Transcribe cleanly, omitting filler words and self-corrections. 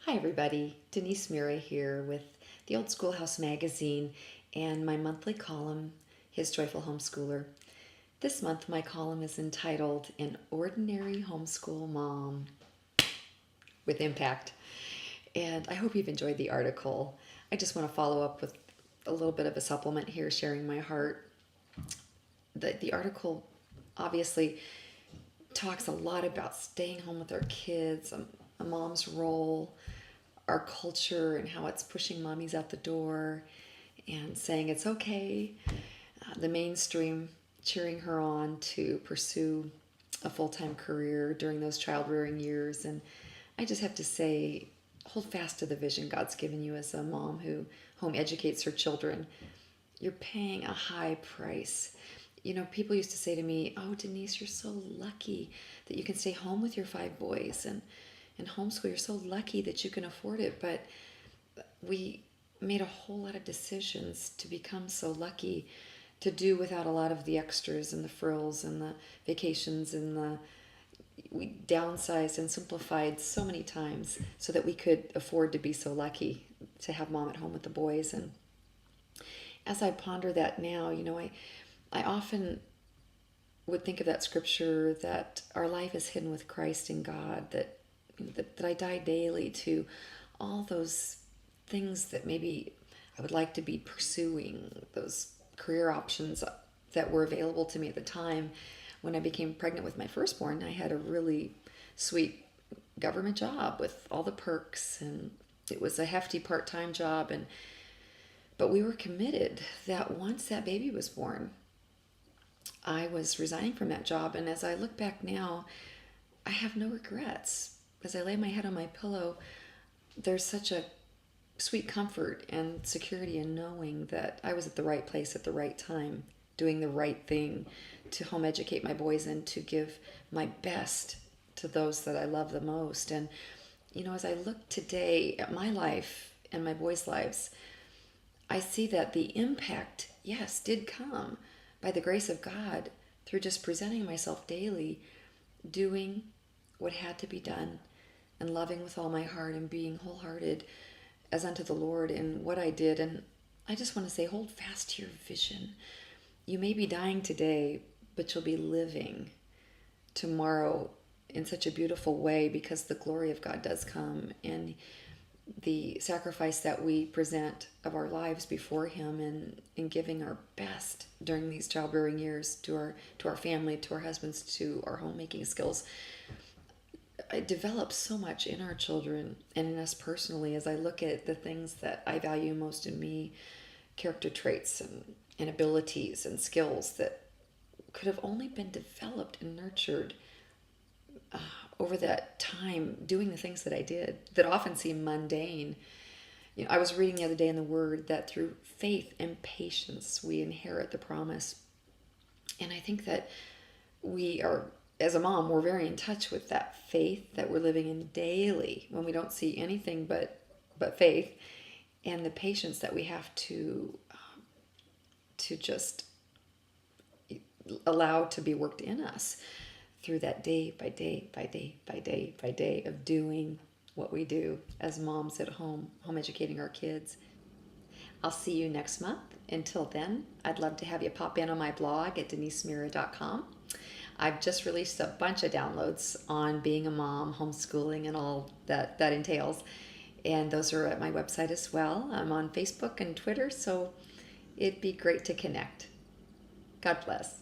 Hi everybody, Denise Mira here with the old Schoolhouse magazine and my monthly column, His Joyful Homeschooler. This month my column is entitled An Ordinary Homeschool Mom with Impact. And I hope you've enjoyed the article. I just want to follow up with a little bit of a supplement here, sharing my heart. The article obviously talks a lot about staying home with our kids, a mom's role, our culture and how it's pushing mommies out the door and saying it's okay. The mainstream cheering her on to pursue a full-time career during those child rearing years. And I just have to say, hold fast to the vision God's given you as a mom who home educates her children. You're paying a high price. You know, people used to say to me, "Oh, Denise, you're so lucky that you can stay home with your 5 boys and homeschool. You're so lucky that you can afford it." But we made a whole lot of decisions to become so lucky to do without a lot of the extras and the frills and the vacations and we downsized and simplified so many times so that we could afford to be so lucky to have mom at home with the boys. And as I ponder that now, I often would think of that scripture that our life is hidden with Christ in God, that I die daily to all those things that maybe I would like to be pursuing, those career options that were available to me at the time. When I became pregnant with my firstborn, I had a really sweet government job with all the perks, and it was a hefty part-time job, but we were committed that once that baby was born, I was resigning from that job. And as I look back now, I have no regrets. As I lay my head on my pillow, there's such a sweet comfort and security in knowing that I was at the right place at the right time, doing the right thing to home educate my boys and to give my best to those that I love the most. And, as I look today at my life and my boys' lives, I see that the impact, yes, did come by the grace of God through just presenting myself daily, doing what had to be done, and loving with all my heart and being wholehearted as unto the Lord in what I did. And I just want to say, hold fast to your vision. You may be dying today, but you'll be living tomorrow in such a beautiful way because the glory of God does come, and the sacrifice that we present of our lives before Him and in giving our best during these childbearing years to our family, to our husbands, to our homemaking skills. It develops so much in our children and in us personally as I look at the things that I value most in me, character traits and abilities and skills that could have only been developed and nurtured over that time doing the things that I did that often seem mundane. I was reading the other day in the Word that through faith and patience we inherit the promise. And I think that we are, as a mom, we're very in touch with that faith that we're living in daily when we don't see anything but faith, and the patience that we have to just allow to be worked in us through that day by day by day by day by day of doing what we do as moms at home educating our kids. I'll see you next month. Until then, I'd love to have you pop in on my blog at denisemira.com. I've just released a bunch of downloads on being a mom, homeschooling, and all that entails. And those are at my website as well. I'm on Facebook and Twitter, so it'd be great to connect. God bless.